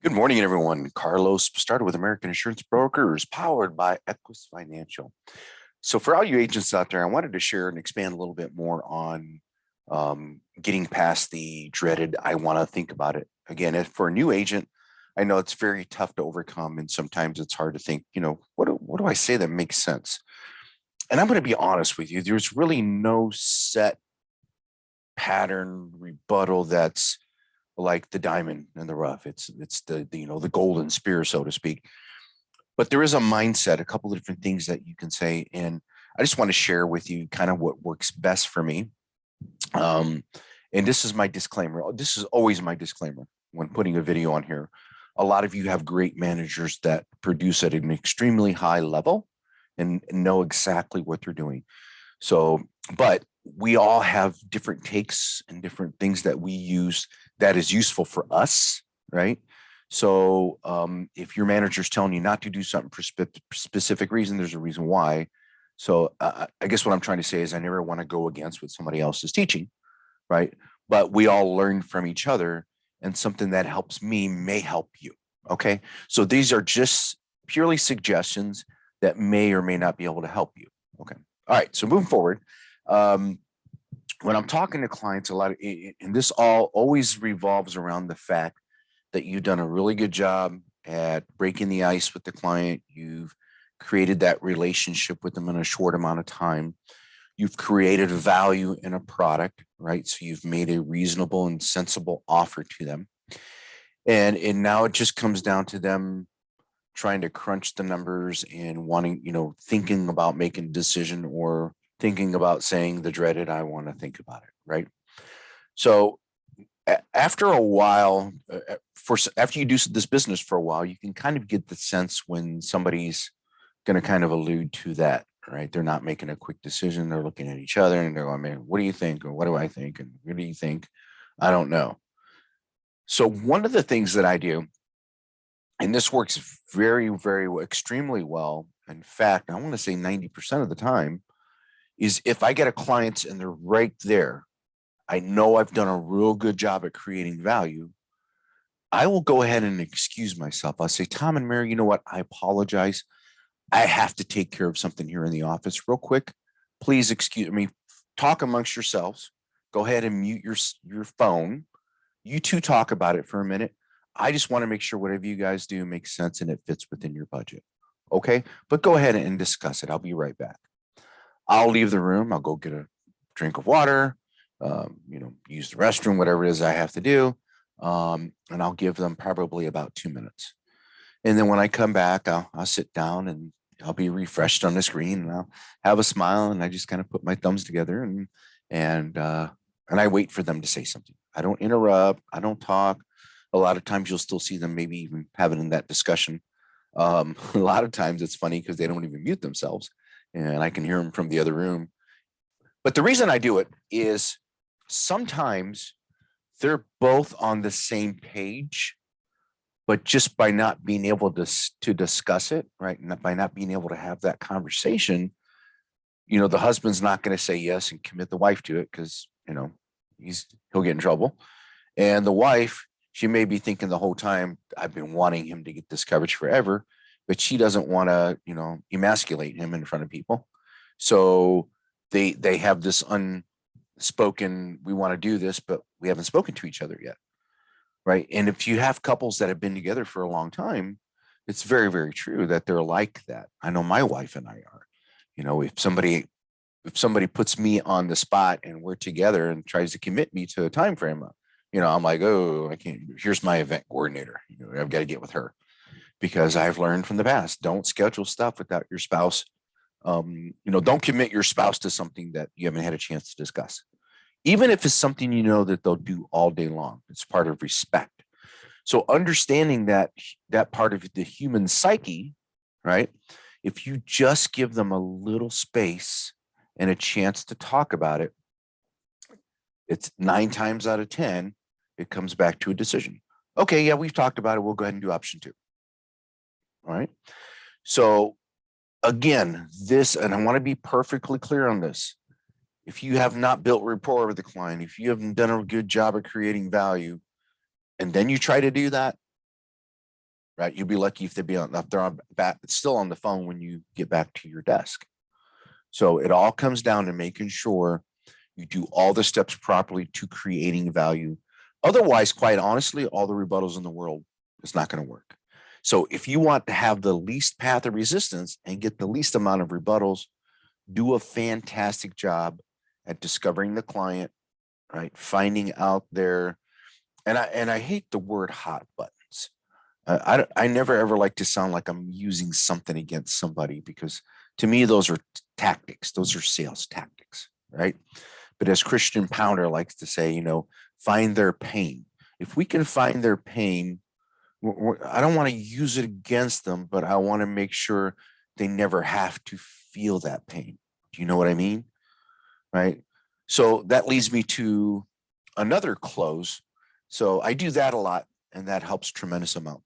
Good morning, everyone. Carlos started with American Insurance Brokers, powered by Equus Financial. So, for all you agents out there, I wanted to share and expand a little bit more on getting past the dreaded "I want to think about it." Again, for a new agent, I know it's very tough to overcome, and sometimes it's hard to think. What do I say that makes sense? And I'm going to be honest with you. There's really no set pattern rebuttal that's like the diamond in the rough. It's the golden spear, so to speak. But there is a mindset, a couple of different things that you can say, and I just want to share with you kind of what works best for me. Um, and this is my disclaimer. This is always my disclaimer when putting a video on here. A lot of you have great managers that produce at an extremely high level and know exactly what they're doing. So, but we all have different takes and different things that we use that is useful for us, right? So, if your manager's telling you not to do something for specific reason, there's a reason why. So, I guess what I'm trying to say is I never want to go against what somebody else is teaching, right? But we all learn from each other, and something that helps me may help you. Okay. So these are just purely suggestions that may or may not be able to help you. Okay. All right. So moving forward, um, when I'm talking to clients, a lot of, and this all always revolves around the fact that you've done a really good job at breaking the ice with the client. You've created that relationship with them in a short amount of time. You've created value in a product, right? So you've made a reasonable and sensible offer to them. And now it just comes down to them trying to crunch the numbers and wanting, thinking about making a decision or thinking about saying the dreaded, "I want to think about it," right? So after a while, after you do this business for a while, you can kind of get the sense when somebody's going to kind of allude to that, right? They're not making a quick decision. They're looking at each other and they're going, "Man, what do you think?" Or "What do I think?" And "What do you think?" I don't know. So one of the things that I do, and this works very, very extremely well. In fact, I want to say 90% of the time, is if I get a client and they're right there, I know I've done a real good job at creating value. I will go ahead and excuse myself. I'll say, "Tom and Mary, you know what? I apologize. I have to take care of something here in the office real quick. Please excuse me. Talk amongst yourselves. Go ahead and mute your phone. You two talk about it for a minute. I just want to make sure whatever you guys do makes sense and it fits within your budget. Okay. But go ahead and discuss it. I'll be right back." I'll leave the room. I'll go get a drink of water, use the restroom, whatever it is I have to do. And I'll give them probably about 2 minutes. And then when I come back, I'll sit down and I'll be refreshed on the screen and I'll have a smile and I just kind of put my thumbs together and I wait for them to say something. I don't interrupt. I don't talk. A lot of times you'll still see them maybe even having that discussion. A lot of times it's funny because they don't even mute themselves and I can hear them from the other room. But the reason I do it is sometimes they're both on the same page, but just by not being able to discuss it, right? And by not being able to have that conversation, the husband's not going to say yes and commit the wife to it because he'll get in trouble. And the wife, she may be thinking the whole time, "I've been wanting him to get this coverage forever," but she doesn't want to, emasculate him in front of people. So they have this unspoken, "We want to do this, but we haven't spoken to each other yet." Right. And if you have couples that have been together for a long time, it's very, very true that they're like that. I know my wife and I are. If somebody puts me on the spot and we're together and tries to commit me to a time frame, I'm like, "Oh, I can't. Here's my event coordinator. I've got to get with her," because I've learned from the past, don't schedule stuff without your spouse. Don't commit your spouse to something that you haven't had a chance to discuss, even if it's something that they'll do all day long. It's part of respect. So understanding that part of the human psyche, right? If you just give them a little space and a chance to talk about it, it's 9 times out of 10, it comes back to a decision. "Okay, yeah, we've talked about it. We'll go ahead and do option 2." All right. So again, and I want to be perfectly clear on this. If you have not built rapport with the client, if you haven't done a good job of creating value, and then you try to do that, right? You'll be lucky if if they're still on the phone when you get back to your desk. So it all comes down to making sure you do all the steps properly to creating value. Otherwise, quite honestly, all the rebuttals in the world is not going to work. So if you want to have the least path of resistance and get the least amount of rebuttals, do a fantastic job at discovering the client, right? Finding out their, and I hate the word hot buttons. I never ever like to sound like I'm using something against somebody, because to me, those are tactics. Those are sales tactics, right? But as Christian Pounder likes to say, find their pain. If we can find their pain, I don't want to use it against them, but I want to make sure they never have to feel that pain. Do you know what I mean? Right. So that leads me to another close. So I do that a lot, and that helps tremendous amount.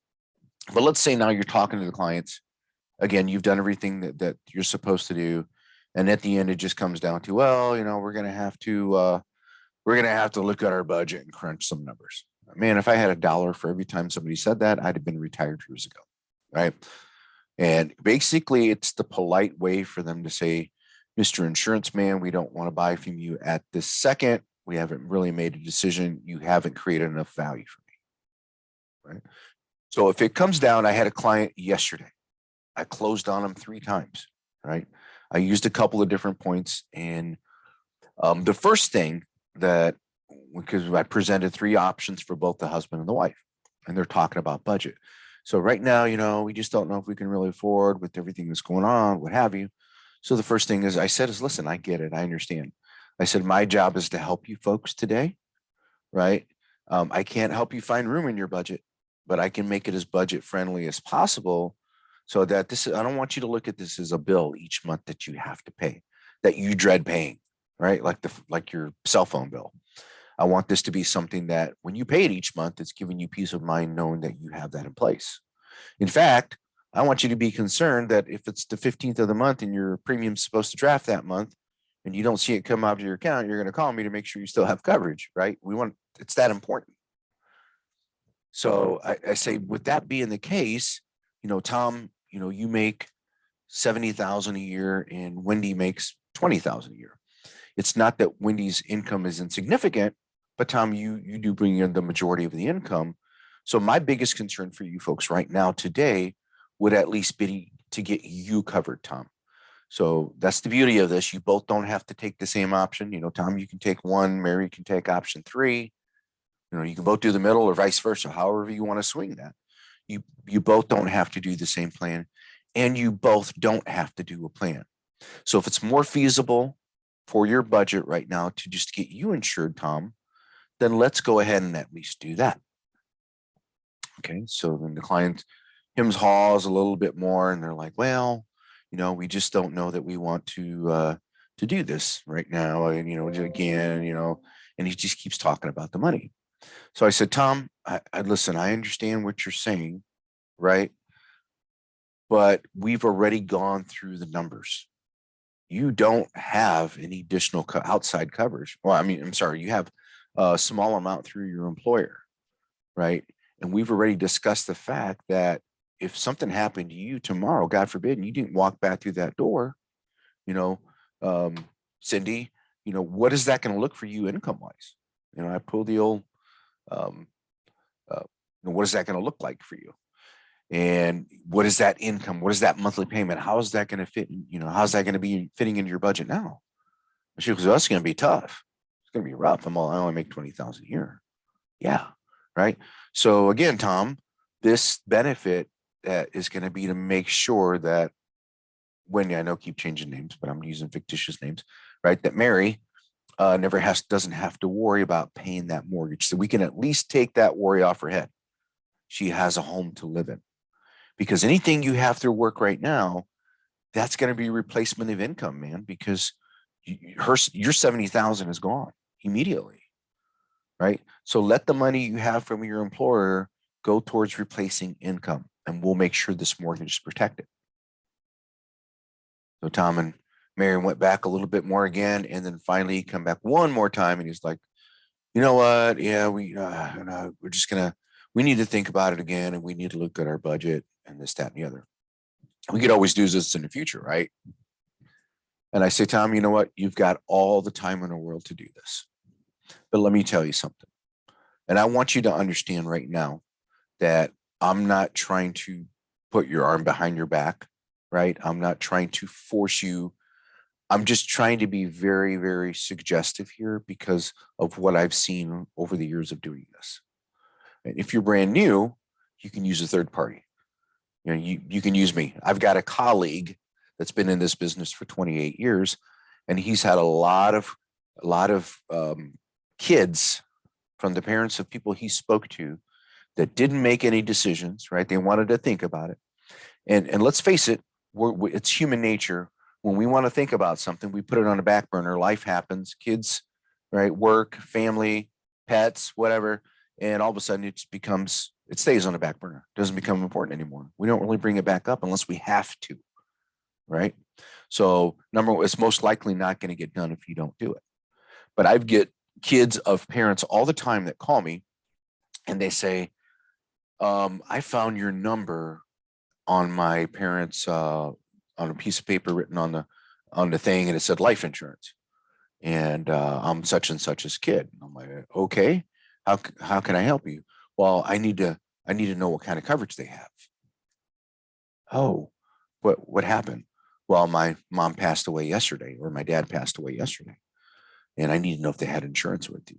But let's say now you're talking to the clients. Again, you've done everything that you're supposed to do. And at the end, it just comes down to, well, we're going to have to look at our budget and crunch some numbers. Man, if I had $1 for every time somebody said that, I'd have been retired years ago. Right. And basically, it's the polite way for them to say, Mr. Insurance Man, we don't want to buy from you at this second. We haven't really made a decision. You haven't created enough value for me. Right. So if it comes down, I had a client yesterday. I closed on him 3 times. Right. I used a couple of different points. And the first thing because I presented 3 options for both the husband and the wife, and they're talking about budget. So right now, we just don't know if we can really afford with everything that's going on, what have you. So the first thing I said is, listen, I get it. I understand. I said, my job is to help you folks today, right? I can't help you find room in your budget, but I can make it as budget friendly as possible, so that I don't want you to look at this as a bill each month that you have to pay, that you dread paying, right? Like your cell phone bill. I want this to be something that when you pay it each month, it's giving you peace of mind knowing that you have that in place. In fact, I want you to be concerned that if it's the 15th of the month and your premium's supposed to draft that month and you don't see it come out of your account, you're going to call me to make sure you still have coverage, right? It's that important. So I say, with that being the case, Tom, you make 70,000 a year and Wendy makes 20,000 a year. It's not that Wendy's income is insignificant, but Tom, you do bring in the majority of the income. So my biggest concern for you folks right now today would at least be to get you covered, Tom. So that's the beauty of this. You both don't have to take the same option. Tom, you can take 1, Mary can take option 3. You can both do the middle or vice versa, however you want to swing that. You both don't have to do the same plan, and you both don't have to do a plan. So if it's more feasible for your budget right now to just get you insured, Tom, then let's go ahead and at least do that. Okay, so then the client hems haws a little bit more, and they're like, well, we just don't know that we want to do this right now. And, again, and he just keeps talking about the money. So I said, Tom, I listen, I understand what you're saying, right? But we've already gone through the numbers. You don't have any additional outside coverage. Well, I'm sorry, you have a small amount through your employer, right? And we've already discussed the fact that if something happened to you tomorrow, God forbid, and you didn't walk back through that door, Cindy, what is that going to look for you income wise? I pull the old, what is that going to look like for you? And what is that income? What is that monthly payment? How is that going to fit? How's that going to be fitting into your budget now? She goes, well, that's going to be tough. It's going to be rough. I only make 20,000 a year. Yeah. Right. So again, Tom, this benefit is going to be to make sure that Wendy, I know keep changing names, but I'm using fictitious names, right? That Mary doesn't have to worry about paying that mortgage. So we can at least take that worry off her head. She has a home to live in, because anything you have through work right now, that's going to be replacement of income, man, because your 70,000 is gone immediately. Right. So let the money you have from your employer go towards replacing income, and we'll make sure this mortgage is protected. So Tom and Mary went back a little bit more again, and then finally come back one more time, and he's like, you know what? Yeah, we're we need to think about it again, and we need to look at our budget and this, that, and the other. We could always do this in the future, right? And I say, Tom, you know what? You've got all the time in the world to do this. But let me tell you something. And I want you to understand right now that I'm not trying to put your arm behind your back, right? I'm not trying to force you. I'm just trying to be very, very suggestive here because of what I've seen over the years of doing this. And if you're brand new, you can use a third party. You know, you can use me. I've got a colleague that's been in this business for 28 years, and he's had a lot of kids from the parents of people he spoke to that didn't make any decisions, right? They wanted to think about it. And let's face it, it's human nature. When we want to think about something, we put it on the back burner. Life happens, kids, right? Work, family, pets, whatever. And all of a sudden it stays on the back burner. It doesn't become important anymore. We don't really bring it back up unless we have to, right? So number one, it's most likely not going to get done if you don't do it. But I get kids of parents all the time that call me and they say, I found your number on my parents' on a piece of paper written on the thing, and it said life insurance, and I'm such and such's kid. I'm like, okay, how can I help you? Well, I need to know what kind of coverage they have. Oh, what happened? Well, my mom passed away yesterday, or my dad passed away yesterday, and I need to know if they had insurance with you.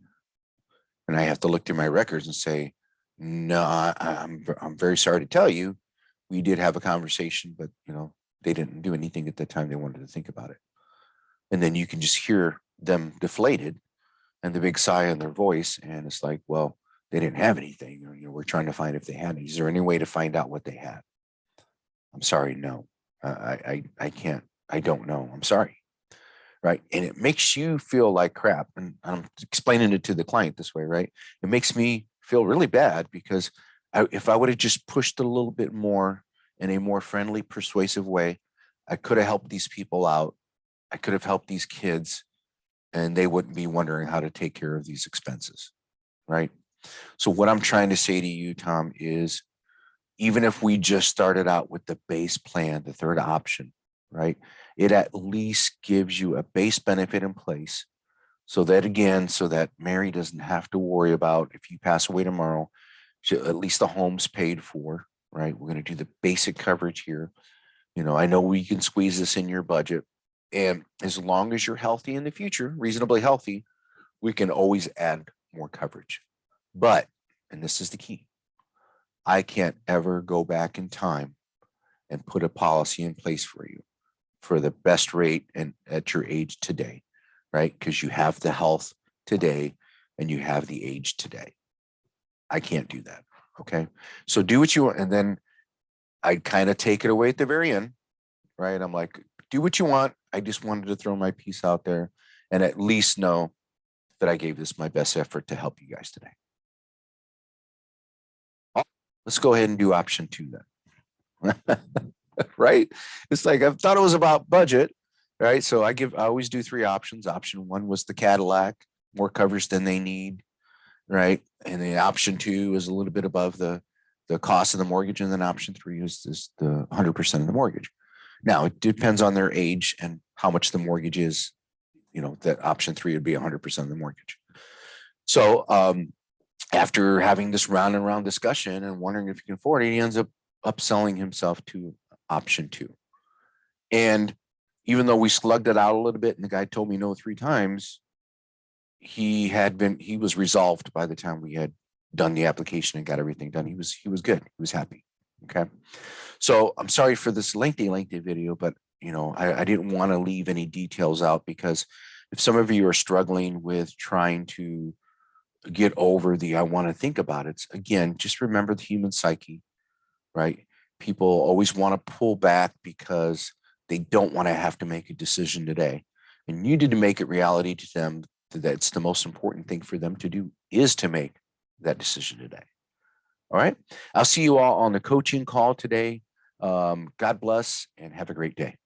And I have to look through my records and say, no, I'm very sorry to tell you, we did have a conversation, but they didn't do anything at the time they wanted to think about it. And then you can just hear them deflated and the big sigh in their voice. And it's like, well, they didn't have anything. We're trying to find if they had. Is there any way to find out what they had? I'm sorry, no. I can't. I don't know. I'm sorry. Right. And it makes you feel like crap. And I'm explaining it to the client this way, right? It makes me feel really bad because if I would have just pushed a little bit more in a more friendly, persuasive way, I could have helped these people out. I could have helped these kids, and they wouldn't be wondering how to take care of these expenses, right? So what I'm trying to say to you, Tom, is even if we just started out with the base plan, the third option, right? It at least gives you a base benefit in place so that Mary doesn't have to worry about if you pass away tomorrow, at least the home's paid for, right? We're going to do the basic coverage here. I know we can squeeze this in your budget. And as long as you're healthy in the future, reasonably healthy, we can always add more coverage. But, and this is the key, I can't ever go back in time and put a policy in place for you for the best rate and at your age today, right? Because you have the health today and you have the age today. I can't do that. Okay. So do what you want. And then I kind of take it away at the very end, right? I'm like, do what you want. I just wanted to throw my piece out there and at least know that I gave this my best effort to help you guys today. Let's go ahead and do option 2 then. Right? It's like I thought it was about budget, right? So I always do 3 options. Option 1 was the Cadillac, more coverage than they need, right? And then option 2 is a little bit above the cost of the mortgage, and then option 3 is the 100% of the mortgage. Now it depends on their age and how much the mortgage is. That option 3 would be 100% of the mortgage. So after having this round and round discussion and wondering if he can afford it, he ends up upselling himself to option 2. And even though we slugged it out a little bit and the guy told me no 3 times, he was resolved by the time we had done the application and got everything done. He was good. He was happy. Okay. So I'm sorry for this lengthy video, but I didn't want to leave any details out because if some of you are struggling with trying to get over I want to think about it, again, just remember the human psyche, right? People always want to pull back because they don't want to have to make a decision today. And you need to make it reality to them that's the most important thing for them to do is to make that decision today. All right. I'll see you all on the coaching call today. God bless and have a great day.